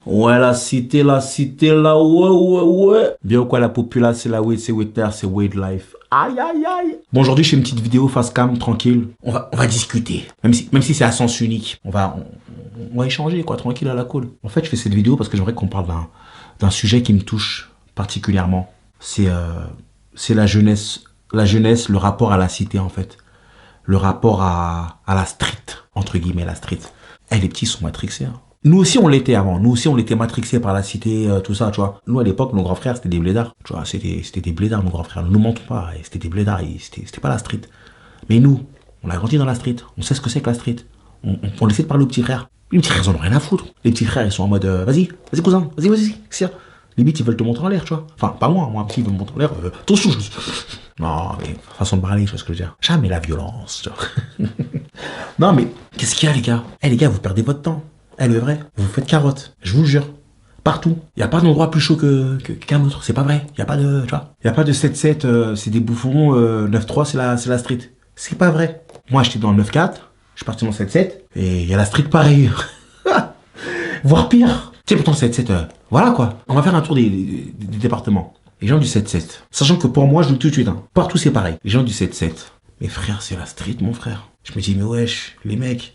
Ouais, la cité, là, ouais. Bien quoi, la populace, c'est la weed, c'est weed terre, c'est weed life. Aïe, aïe, aïe. Bon, aujourd'hui, je fais une petite vidéo face cam, tranquille. On va discuter. Même si c'est à sens unique. On va échanger, quoi, tranquille à la cool. En fait, je fais cette vidéo parce que j'aimerais qu'on parle d'un sujet qui me touche particulièrement. C'est la jeunesse, le rapport à la cité, en fait. Le rapport à la street, entre guillemets, la street. Eh, les petits sont matrixés, hein. Nous aussi, on l'était avant. Nous aussi, on était matrixés par la cité, tout ça, tu vois. Nous, à l'époque, nos grands frères, c'était des blédards. Tu vois, c'était des blédards, nos grands frères. Ne nous mentons pas, c'était des blédards. C'était pas la street. Mais nous, on a grandi dans la street. On sait ce que c'est que la street. On essaie de parler aux petits frères. Les petits frères, ils en ont rien à foutre. Les petits frères, ils sont en mode, vas-y, cousin, vas-y, c'est ça. Limite, ils veulent te montrer en l'air, tu vois. Enfin, pas moi, un petit, il veut me montrer en l'air. Attention, non, mais façon de parler, tu vois ce que je veux dire. Jamais la violence, tu vois. Non, mais qu'est-ce qu'il y a, les gars? Eh, les gars, vous perdez votre temps. Eh, le vrai, vous faites carotte. Je vous le jure. Partout. Il n'y a pas d'endroit plus chaud qu'un autre. C'est pas vrai. Il n'y a pas de, tu vois. Il n'y a pas de 7-7, c'est des bouffons. 9-3, c'est la street. C'est pas vrai. Moi, j'étais dans le 9-4. Je suis parti dans le 7-7. Et il y a la street pareil. Voire pire. Tu sais, pourtant, 7-7, voilà quoi. On va faire un tour des départements. Les gens du 7-7. Sachant que pour moi, je le dis tout de suite, hein, partout c'est pareil. Les gens du 7-7. Mes frères, c'est la street, mon frère. Je me dis, mais wesh, les mecs,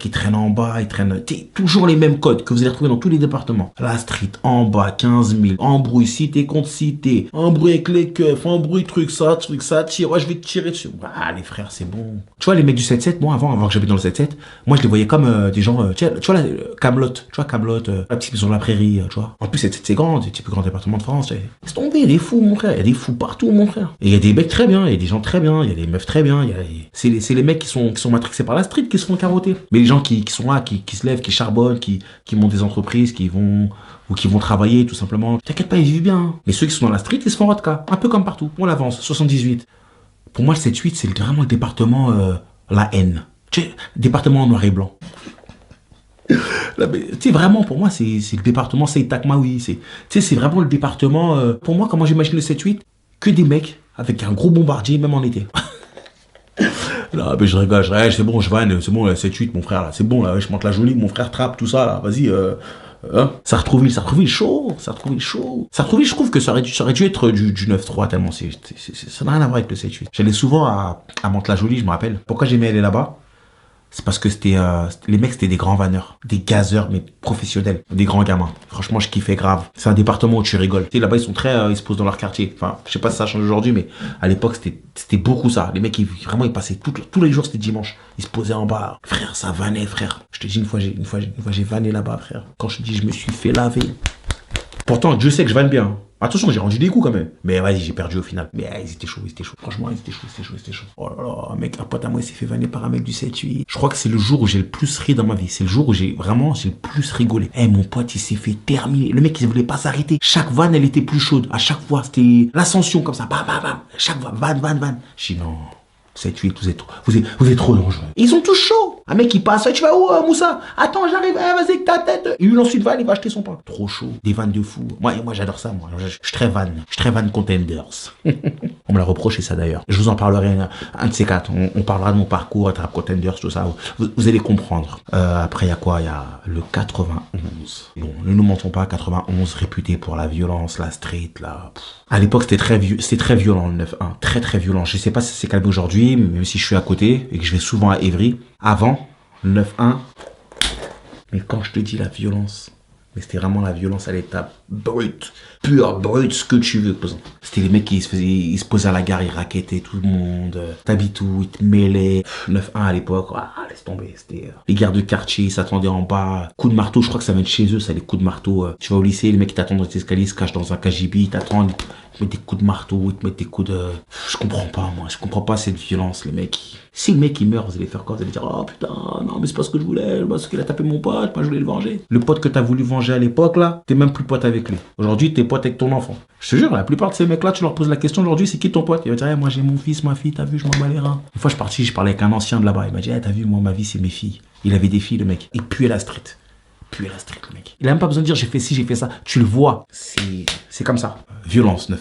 ils traînent en bas, ils traînent... toujours les mêmes codes que vous allez retrouver dans tous les départements. La street, en bas, 15 000. Embrouille, cité contre cité. Embrouille avec les keufs, embrouille, truc, ça, tire. Ouais, je vais te tirer dessus. Ah, les frères, c'est bon. Tu vois, les mecs du 7-7, moi, avant que j'habite dans le 7-7, moi, je les voyais comme des gens... tu vois, là, Camelot. Tu vois, Camelot, la petite maison de la prairie, tu vois. En plus, 7-7, c'est grand, c'est le plus grand département de France. C'est tombé, il y a des fous, mon frère. Il y a des fous partout, mon frère. Et il y a des mecs très bien, il y a des gens très bien, il y a des meufs très bien. C'est les mecs qui sont matrixés par la street qui se font carotter. Mais les gens qui sont là, qui se lèvent, qui charbonnent, qui montent des entreprises, qui vont travailler tout simplement. T'inquiète pas, ils vivent bien. Hein. Mais ceux qui sont dans la street, ils se font rodka. Un peu comme partout. On avance. 78. Pour moi, le 7-8, c'est vraiment le département la haine. Tu sais, département en noir et blanc. Tu sais, vraiment, pour moi, c'est le département Seytak Maui. Tu sais, c'est vraiment le département... pour moi, comment j'imagine le 7-8, que des mecs avec un gros bombardier, même en été. Là, mais je rigole, c'est bon, je vanne, c'est bon, 7-8, mon frère, là, c'est bon, là, je monte la jolie, mon frère trappe, tout ça, là, vas-y, hein. Sartrouville chaud. Sartrouville, je trouve que ça aurait dû être du 9-3, tellement ça n'a rien à voir avec le 7-8. J'allais souvent à Mantes-la-Jolie, je me rappelle. Pourquoi j'aimais aller là-bas? C'est parce que les mecs, c'était des grands vanneurs, des gazeurs, mais professionnels, des grands gamins. Franchement, je kiffais grave. C'est un département où tu rigoles. Tu sais, là-bas, ils sont très, ils se posent dans leur quartier. Enfin, je sais pas si ça change aujourd'hui, mais à l'époque, c'était beaucoup ça. Les mecs, ils passaient tous les jours, c'était dimanche. Ils se posaient en bas. Frère, ça vannait, frère. Je te dis, une fois, j'ai vanné là-bas, frère. Quand je te dis, je me suis fait laver. Pourtant, Dieu sait que je vanne bien. Attention, j'ai rendu des coups quand même. Mais vas-y, j'ai perdu au final. Mais ils étaient chauds. Franchement, ils étaient chauds. Oh là là, un mec, un pote à moi, il s'est fait vanner par un mec du 7-8. Je crois que c'est le jour où j'ai le plus ri dans ma vie. C'est le jour où j'ai le plus rigolé. Eh, mon pote, il s'est fait terminer. Le mec, il voulait pas s'arrêter. Chaque vanne, elle était plus chaude. À chaque fois, c'était l'ascension comme ça. Bam, bam, bam. Chaque fois, vanne. Je dis non. 7-8, vous êtes trop dangereux. Ils sont tous chauds. Un mec, il passe, tu vas où, Moussa? Attends, j'arrive, vas-y avec ta tête. Il lui lance une vanne, il va acheter son pain. Trop chaud. Des vannes de fou. Moi j'adore ça, moi. Je suis très vanne contenders. On me l'a reproché, ça, d'ailleurs. Je vous en parlerai un de ces quatre. On parlera de mon parcours à Trap Contenders, tout ça. Vous allez comprendre. Après, il y a quoi? Il y a le 91. Bon, ne nous mentons pas, 91, réputé pour la violence, la street, là. À l'époque, c'était très violent, le 9-1. Très violent. Je sais pas si c'est calme aujourd'hui, même si je suis à côté et que je vais souvent à Évry. Avant, le 9-1. Mais quand je te dis la violence, mais c'était vraiment la violence à l'état brut, pure, brut, ce que tu veux. C'était les mecs qui ils se posaient à la gare, ils raquettaient tout le monde. T'habites où, ils te mêlaient. 9-1 à l'époque, laisse tomber. C'était les guerres de quartier, ils s'attendaient en bas. Coups de marteau, je crois que ça vient de chez eux, ça, les coups de marteau. Tu vas au lycée, les mecs qui t'attendent dans les escaliers, ils se cachent dans un KGB, ils t'attendent. Ils te mettent des coups de marteau, ils te mettent des coups de... Je comprends pas, moi. Je comprends pas cette violence, les mecs. Si le mec il meurt, vous allez faire quoi? Vous allez dire, oh putain, non, mais c'est pas ce que je voulais, parce qu'il a tapé mon pote, moi je voulais le venger. Le pote que t'as voulu venger à l'époque, là, t'es même plus pote avec lui. Aujourd'hui, t'es pote avec ton enfant. Je te jure, la plupart de ces mecs-là, tu leur poses la question aujourd'hui, c'est qui ton pote? Il va dire, moi j'ai mon fils, ma fille, t'as vu, je m'en bats les reins. Une fois, je suis parti, je parlais avec un ancien de là-bas. Il m'a dit, t'as vu, moi, ma vie, c'est mes filles. Il avait des filles, le mec. Il puait la street. Le mec. Il a même pas besoin de dire, j'ai fait ci, j'ai fait ça. Tu le vois. C'est comme ça. Violence, 9-1.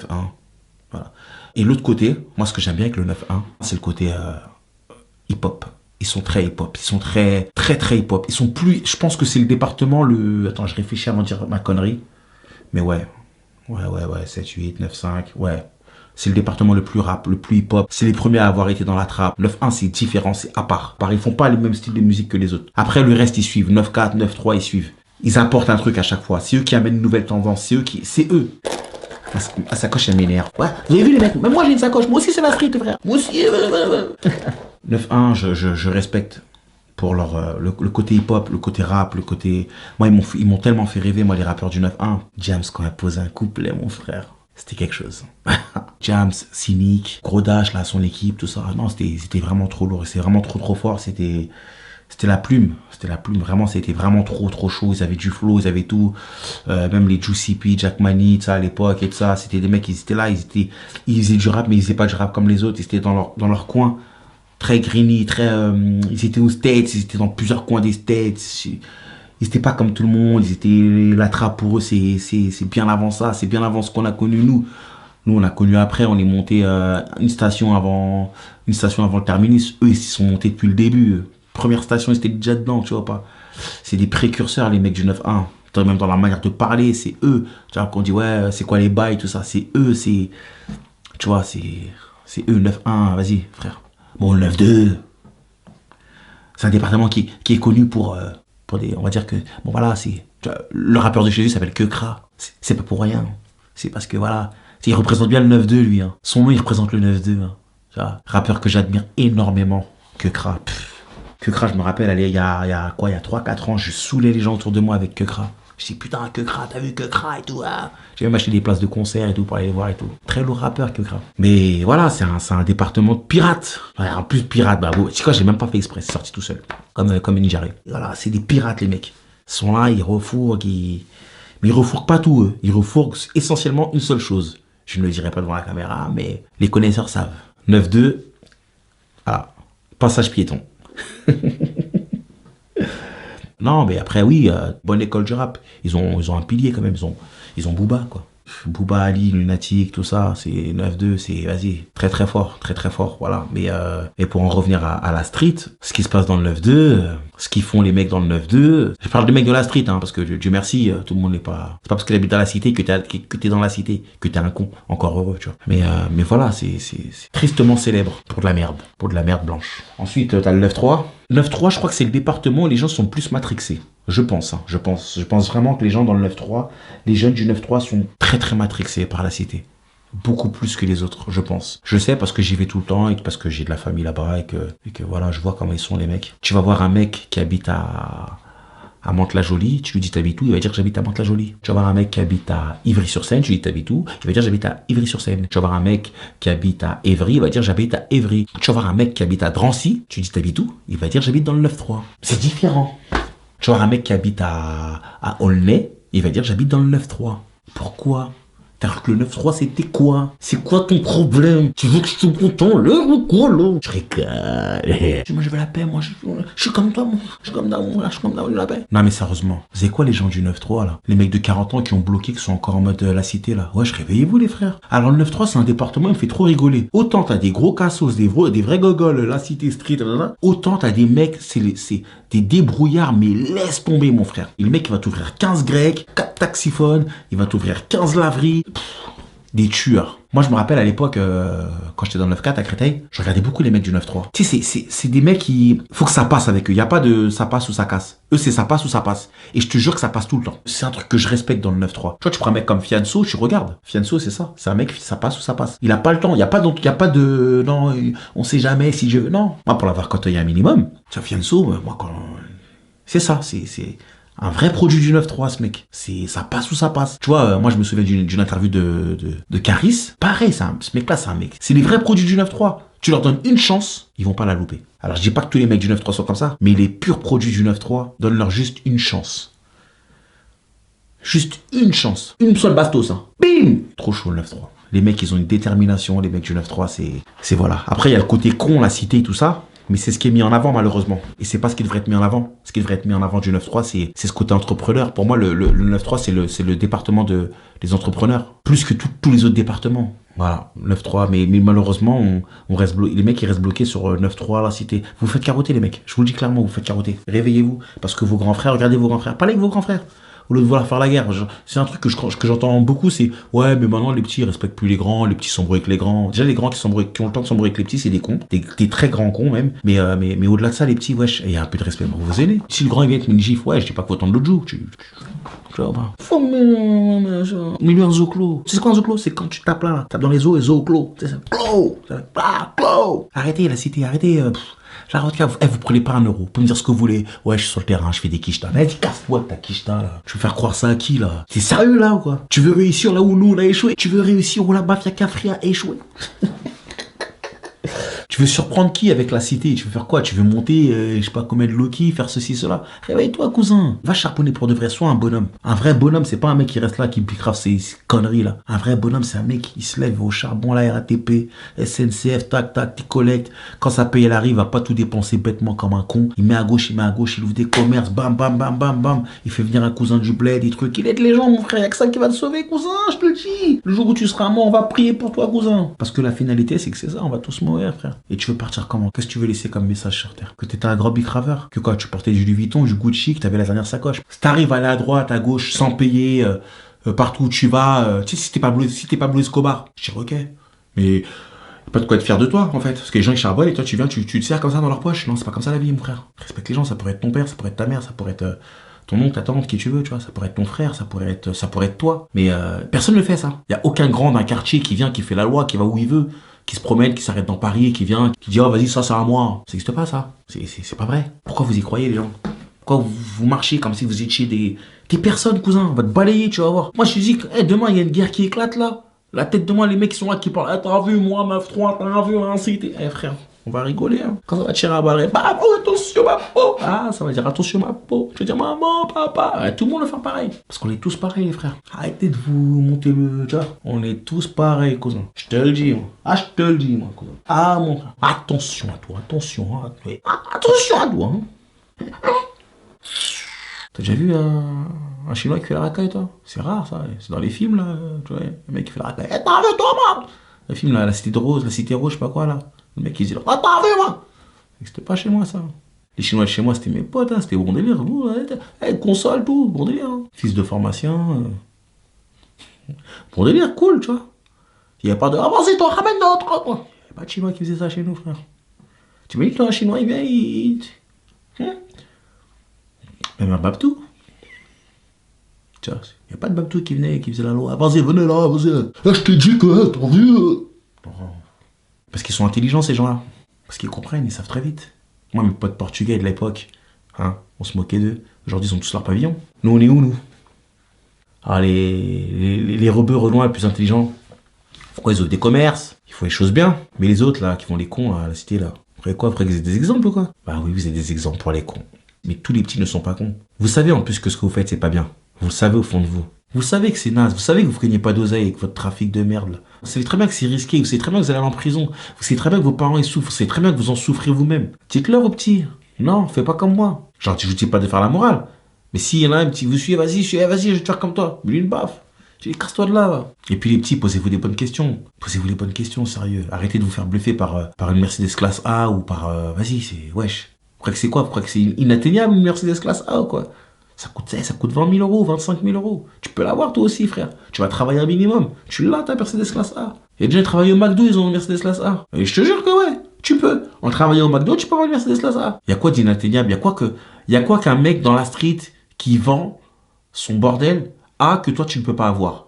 Voilà. Et l'autre côté, moi, ce que j'aime bien avec le 9-1, c'est le côté hip-hop. Ils sont très hip-hop. Ils sont très hip-hop. Ils sont plus... Je pense que c'est le département le... Attends, je réfléchis avant de dire ma connerie. Mais ouais. Ouais. 7, 8, 9, 5. Ouais. C'est le département le plus rap, le plus hip-hop. C'est les premiers à avoir été dans la trappe. 9-1, c'est différent, c'est à part. Ils font pas les mêmes styles de musique que les autres. Après, le reste, ils suivent. 9-4, 9-3, ils suivent. Ils apportent un truc à chaque fois. C'est eux qui amènent une nouvelle tendance. C'est eux qui... C'est eux. La sacoche, elle m'énerve. Ouais, vous avez vu les mecs? Même moi, j'ai une sacoche. Moi aussi, c'est la street, frère. Moi aussi. 9-1, je respecte pour leur le côté hip-hop, le côté rap, le côté... Moi, ils m'ont tellement fait rêver, moi, les rappeurs du 9-1. Jams, quand elle posé un couplet, mon frère, c'était quelque chose. Jams, Cynic, Gros Dash, là, son équipe, tout ça. Non, c'était vraiment trop lourd. C'était vraiment trop fort. C'était la plume. Vraiment, c'était vraiment trop chaud. Ils avaient du flow, ils avaient tout. Même les Juicy P, Jack Manny, ça, à l'époque et tout ça. C'était des mecs, ils étaient là, ils faisaient du rap, mais ils faisaient pas du rap comme les autres. Ils étaient dans leur coin. Très greeny, ils étaient aux States, ils étaient dans plusieurs coins des States. Ils étaient pas comme tout le monde. Ils étaient, la trappe pour eux, c'est bien avant ça. C'est bien avant ce qu'on a connu, nous. Nous, on a connu après, on est monté une station avant le terminus. Eux, ils s'y sont montés depuis le début. Première station, ils étaient déjà dedans, tu vois pas. C'est des précurseurs, les mecs du 9-1. Même dans la manière de parler, c'est eux. Tu vois, qu'on dit, ouais, c'est quoi les bails, tout ça. C'est eux, tu vois, c'est eux, 9-1, vas-y, frère. Bon, le 9-2, c'est un département qui est connu pour des, on va dire que, bon voilà, le rappeur de chez lui s'appelle Kekra. C'est pas pour rien. C'est parce que, voilà, il représente bien le 9-2, lui. Hein. Son nom, il représente le 9-2. Hein. Tu vois, rappeur que j'admire énormément, Kekra. Kekra, je me rappelle, il y a 3-4 ans, je saoulais les gens autour de moi avec Kekra. Je dis, putain, Kekra, t'as vu Kekra et tout, hein. J'ai même acheté des places de concert et tout pour aller les voir et tout. Très lourd rappeur, Kekra. Mais voilà, c'est un département de pirates. Ouais, en plus, pirates, bah, c'est quoi, j'ai même pas fait exprès, c'est sorti tout seul. Comme une jarre. Voilà, c'est des pirates, les mecs. Ils sont là, ils refourguent, mais ils refourguent pas tout, eux. Ils refourguent essentiellement une seule chose. Je ne le dirai pas devant la caméra, mais les connaisseurs savent. 9-2, voilà, passage piéton. Non, mais après, oui, bonne école du rap. Ils ont un pilier quand même. Ils ont Booba, quoi. Booba, Ali, Lunatic, tout ça, c'est 9-2, c'est, vas-y, très fort, voilà. Mais et pour en revenir à la street, ce qui se passe dans le 9-2, ce qu'ils font les mecs dans le 9-2, je parle des mecs de la street, hein, parce que Dieu merci, tout le monde n'est pas... C'est pas parce que t'habites dans la cité que t'es dans la cité, que t'es un con, encore heureux, tu vois. Mais voilà, c'est tristement célèbre pour de la merde blanche. Ensuite, t'as le 9-3. 9-3, je crois que c'est le département où les gens sont plus matrixés. Je pense vraiment que les gens dans le 9-3, les jeunes du 9-3 sont très matrixés par la cité. Beaucoup plus que les autres, je pense. Je sais parce que j'y vais tout le temps et parce que j'ai de la famille là-bas et que voilà, je vois comment ils sont les mecs. Tu vas voir un mec qui habite à Mantes-la-Jolie, tu lui dis t'habites où? Il va dire j'habite à Mantes-la-Jolie. Tu vas voir un mec qui habite à Ivry-sur-Seine, tu lui dis t'habites où? Il va dire j'habite à Ivry-sur-Seine. Tu vas voir un mec qui habite à Évry, il va dire j'habite à Évry. Tu vas voir un mec qui habite à Drancy, tu lui dis t'habites où? Il va dire j'habite dans le 9-3. C'est différent. Tu vois un mec qui habite à Aulnay, il va dire j'habite dans le 9-3. Pourquoi? Alors que le 9-3 c'était quoi? C'est quoi ton problème? Tu veux que je te content l'heure ou quoi là? Je rigole. Moi je veux la paix, moi je suis comme toi, moi. Je suis comme dans la paix. Non mais sérieusement, c'est quoi les gens du 9-3 là? Les mecs de 40 ans qui ont bloqué, qui sont encore en mode la cité là. Ouais, réveillez-vous les frères. Alors le 9-3 c'est un département, il me fait trop rigoler. Autant t'as des gros cassos, des vrais gogoles, la cité street, autant t'as des mecs, c'est des débrouillards, mais laisse tomber mon frère. Et le mec il va t'ouvrir 15 grecs, 4 taxiphones, il va t'ouvrir 15 laveries. Des tueurs. Moi, je me rappelle à l'époque, quand j'étais dans le 9-4 à Créteil, je regardais beaucoup les mecs du 9-3. Tu sais, c'est des mecs qui... Faut que ça passe avec eux. Il n'y a pas de ça passe ou ça casse. Eux, c'est ça passe ou ça passe. Et je te jure que ça passe tout le temps. C'est un truc que je respecte dans le 9-3. Tu vois, tu prends un mec comme Fianso, tu regardes. Fianso, c'est ça. C'est un mec, ça passe ou ça passe. Il a pas le temps. Il n'y a pas de... Non, on sait jamais si je veux... Non. Moi, pour l'avoir côtoyé un minimum, tu vois, Fianso, moi, quand... C'est ça, c'est un vrai produit du 9-3, ce mec. Ça passe ou ça passe. Tu vois, moi, je me souviens d'une interview de Caris. Pareil, ce mec-là, c'est un mec. C'est les vrais produits du 9-3. Tu leur donnes une chance, ils vont pas la louper. Alors, je dis pas que tous les mecs du 9-3 sont comme ça, mais les purs produits du 9-3, donne-leur juste une chance. Juste une chance. Une seule bastos, hein. Bim! Trop chaud, le 9-3. Les mecs, ils ont une détermination. Les mecs du 9-3, c'est voilà. Après, il y a le côté con, la cité et tout ça. Mais c'est ce qui est mis en avant, malheureusement. Et c'est pas ce qui devrait être mis en avant. Ce qui devrait être mis en avant du 9-3, c'est ce côté entrepreneur. Pour moi, le 9-3, c'est le département des entrepreneurs. Plus que tous les autres départements. Voilà, 9-3, mais malheureusement, on reste les mecs ils restent bloqués sur 9-3 la cité. Vous faites carotter les mecs, je vous le dis clairement, vous faites carotter. Réveillez-vous, parce que vos grands frères, regardez vos grands frères, parlez avec vos grands frères. Au lieu de vouloir faire la guerre, c'est un truc que j'entends beaucoup, c'est ouais, mais maintenant les petits ils respectent plus les grands, les petits s'embrouillent avec les grands. Déjà les grands qui ont le temps de s'embrouiller avec les petits, c'est des cons, des très grands cons même. Mais au-delà de ça, les petits, wesh, il y a un peu de respect pour vos aînés. Si le grand il vient te me gifle, ouais, je dis pas que faut attendre l'autre jour, faut milieu un zoclo. C'est quoi un zoclo? C'est quand tu tapes là, tapes dans les os et zoclo. C'est ça. Clo. Arrêtez la cité, arrêtez. Là, regarde, vous prenez pas 1 euro. Vous pouvez me dire ce que vous voulez. Ouais, je suis sur le terrain, je fais des quichetas. Mais vas-y, casse-toi ta quicheta là. Tu veux faire croire ça à qui là? T'es sérieux là ou quoi? Tu veux réussir là où nous on a échoué? Tu veux réussir où la mafia Cafri a échoué? Tu veux surprendre qui avec la cité? Tu veux faire quoi? Tu veux monter, je sais pas combien de Loki, faire ceci, cela? Réveille-toi, cousin. Va charbonner pour de vrai. Sois un bonhomme. Un vrai bonhomme, c'est pas un mec qui reste là, qui piquera ces conneries là. Un vrai bonhomme, c'est un mec qui se lève au charbon, la RATP, SNCF, tac, tac, tu collectes. Quand sa paye, elle arrive, il va pas tout dépenser bêtement comme un con. Il met à gauche, il ouvre des commerces, bam, bam, bam, bam, bam. Il fait venir un cousin du bled, des trucs. Il aide les gens, mon frère. Y'a que ça qui va te sauver, cousin, je te le dis. Le jour où tu seras mort, on va prier pour toi, cousin. Parce que la finalité, c'est que c'est ça, on va tous mourir, frère. Et tu veux partir comment? Qu'est-ce que tu veux laisser comme message sur terre? Que t'étais un grand bicraveur? Que quoi? Tu portais du Louis Vuitton, du Gucci, que t'avais la dernière sacoche? Si t'arrives à aller à droite, à gauche, sans payer, partout où tu vas, tu sais, si t'es pas Blue Escobar, je dis ok. Mais pas de quoi être fier de toi, en fait. Parce que les gens, ils charbonnent et toi, tu viens, tu te sers comme ça dans leur poche. Non, c'est pas comme ça la vie, mon frère. Respecte les gens, ça pourrait être ton père, ça pourrait être ta mère, ça pourrait être ton oncle, ta tante, qui tu veux, tu vois. Ça pourrait être ton frère, ça pourrait être toi. Mais personne ne fait ça. Il y a aucun grand d'un quartier qui vient, qui fait la loi, qui va où il veut, qui se promène, qui s'arrête dans Paris, qui vient, qui dit oh vas-y ça c'est à moi. Ça n'existe pas ça. C'est pas vrai. Pourquoi vous y croyez les gens? Pourquoi vous marchez comme si vous étiez des personnes, cousin? On va te balayer, tu vas voir. Moi je te dis que demain il y a une guerre qui éclate là. La tête de moi, les mecs qui sont là qui parlent. T'as vu moi meuf 3, t'as vu un cité. Frère, on va rigoler hein. Quand ça va tirer à balles, bah attention ma peau. Ah ça va dire attention ma peau. Tu vas dire maman, papa. Tout le monde va faire pareil. Parce qu'on est tous pareils les frères. Arrêtez de vous monter le... Tu vois, on est tous pareils cousin. Je te le dis moi. Ah je te le dis moi cousin. Ah mon frère. Attention à toi, attention à toi. Attention à toi hein. T'as déjà vu un chinois qui fait la racaille, toi? C'est rare, ça. C'est dans les films, là. Tu vois, le mec qui fait la racaille. T'as vu, toi, moi? Le film, là, la cité rouge, je sais pas quoi, là. Le mec, il dit, t'as vu, moi? C'était pas chez moi, ça. Les Chinois de chez moi, c'était mes potes, hein. C'était bon délire. Console, tout. Bon délire. Hein. Fils de formation. Bon délire, cool, tu vois. Il n'y a pas de. Ah, vas-y, toi, ramène d'autres, quoi. Il n'y a pas de Chinois qui faisait ça chez nous, frère. Tu me dis que un Chinois, il vient, Même un Babtou. Tu vois, il n'y a pas de Babtou qui venait, qui faisait la loi. Vas-y, venez là, vas-y. Là, je t'ai dit que, t'as vu. Parce qu'ils sont intelligents, ces gens-là. Parce qu'ils comprennent, ils savent très vite. Moi, mes potes portugais de l'époque, hein, on se moquait d'eux. Aujourd'hui, ils ont tous leur pavillon. Nous, on est où, nous? Ah, les rebeux renois les plus intelligents, pourquoi ils ouvrent des commerces? Ils font les choses bien. Mais les autres, là, qui font les cons à la cité, là, après quoi? Après que vous avez des exemples ou quoi? Bah oui, vous avez des exemples pour les cons. Mais tous les petits ne sont pas cons. Vous savez en plus que ce que vous faites, c'est pas bien. Vous le savez au fond de vous. Vous savez que c'est naze. Vous savez que vous ne gagnez pas d'oseille avec votre trafic de merde. Là. Vous savez très bien que c'est risqué. Vous savez très bien que vous allez aller en prison. Vous savez très bien que vos parents ils souffrent. Vous savez très bien que vous en souffrez vous-même. Dites-leur aux petits. Non, fais pas comme moi. Genre, je vous dis pas de faire la morale. Mais s'il y en a un petit, vous suivez, vas-y, je vais te faire comme toi. Mais lui, une baffe. Je dis, casse-toi de là, va. Et puis les petits, posez-vous des bonnes questions. Posez-vous les bonnes questions, sérieux. Arrêtez de vous faire bluffer par une Mercedes classe A ou par... vas-y, c'est... Wesh. Vous croyez que c'est quoi? Vous croyez que c'est inatteignable une Mercedes classe A ou quoi? Ça coûte 20 000 euros, 25 000 euros. Tu peux l'avoir toi aussi, frère. Tu vas travailler un minimum. Tu l'as, ta Mercedes classe A. Et déjà, travaillé au McDo, ils ont une Mercedes classe A. Et je te jure que ouais, tu peux. En travaillant au McDo, tu peux avoir une Mercedes classe A. Il y a quoi d'inatteignable? Il y a quoi qu'un mec dans la street qui vend son bordel A que toi, tu ne peux pas avoir?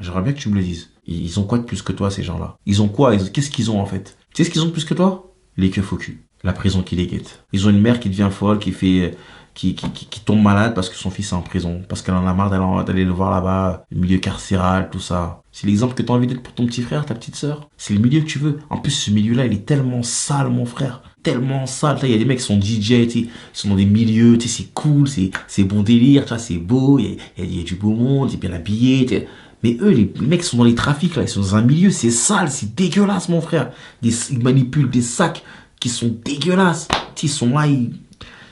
J'aimerais bien que tu me le dises. Ils ont quoi de plus que toi, ces gens-là? Ils ont quoi? Qu'est-ce qu'ils ont, en fait? Tu sais ce qu'ils ont de plus que toi? Les keufs au cul. La prison qui les guette. Ils ont une mère qui devient folle, qui tombe malade parce que son fils est en prison. Parce qu'elle en a marre d'aller le voir là-bas, le milieu carcéral, tout ça. C'est l'exemple que tu as envie d'être pour ton petit frère, ta petite sœur. C'est le milieu que tu veux. En plus, ce milieu-là, il est tellement sale, mon frère. Tellement sale. Il y a des mecs qui sont DJ, ils sont dans des milieux, c'est cool, c'est bon délire, c'est beau, il y a du beau monde, c'est bien habillé. Mais eux, les mecs sont dans les trafics, là, ils sont dans un milieu, c'est sale, c'est dégueulasse, mon frère. Ils manipulent des sacs qui sont dégueulasses. Ils sont là, ils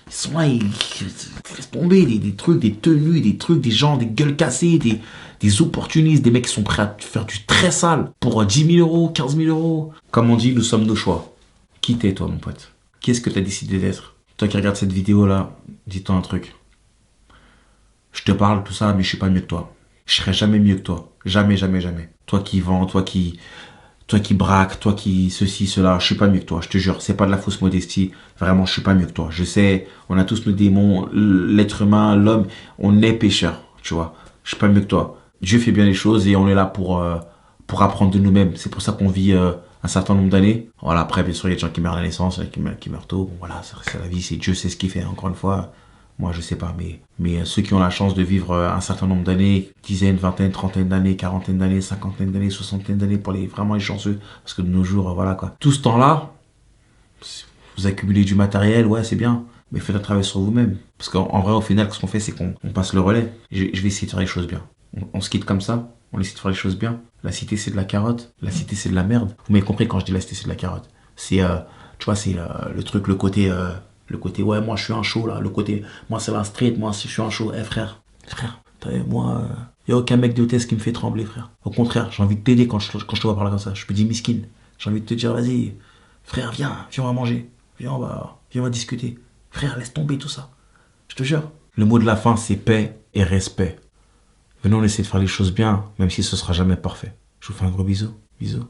Ils sont là, ils laissent tomber des trucs, des tenues, des trucs, des gens, des gueules cassées, des opportunistes, des mecs qui sont prêts à faire du très sale pour 10 000 euros, 15 000 euros. Comme on dit, nous sommes nos choix. Qui t'es, toi, mon pote? Qu'est-ce que t'as décidé d'être? Toi qui regardes cette vidéo-là, dis-toi un truc. Je te parle tout ça, mais je suis pas mieux que toi. Je serai jamais mieux que toi. Jamais, jamais, jamais. Toi qui vends, toi qui braque, toi qui ceci, cela, je suis pas mieux que toi, je te jure, c'est pas de la fausse modestie, vraiment, je suis pas mieux que toi. Je sais, on a tous nos démons, l'être humain, l'homme, on est pécheur, tu vois. Je suis pas mieux que toi. Dieu fait bien les choses et on est là pour apprendre de nous-mêmes. C'est pour ça qu'on vit un certain nombre d'années. Voilà, après, bien sûr, il y a des gens qui meurent à la naissance, qui meurent tôt. Bon, voilà, c'est la vie, c'est Dieu sait ce qu'il fait, encore une fois. Moi, je sais pas, mais ceux qui ont la chance de vivre un certain nombre d'années, dizaines, vingtaine, trentaine d'années, quarantaine d'années, cinquantaine d'années, soixantaine d'années, pour les vraiment les chanceux, parce que de nos jours, voilà quoi. Tout ce temps-là, vous accumulez du matériel, ouais, c'est bien, mais faites un travail sur vous-même. Parce qu'en vrai, au final, ce qu'on fait, c'est qu'on passe le relais. Je vais essayer de faire les choses bien. On se quitte comme ça, on essaie de faire les choses bien. La cité, c'est de la carotte, la cité, c'est de la merde. Vous m'avez compris quand je dis la cité, c'est de la carotte. C'est, tu vois, c'est le truc, le côté, ouais, moi je suis un show là, le côté, moi c'est la street, moi si je suis un show, frère, moi, y a aucun mec de hôtesse qui me fait trembler, frère. Au contraire, j'ai envie de t'aider quand je te vois parler comme ça. Je me dis miskin, j'ai envie de te dire, vas-y, frère, viens, on va manger, viens, on va discuter. Frère, laisse tomber tout ça, je te jure. Le mot de la fin, c'est paix et respect. Venons essayer de faire les choses bien, même si ce sera jamais parfait. Je vous fais un gros bisou, bisous.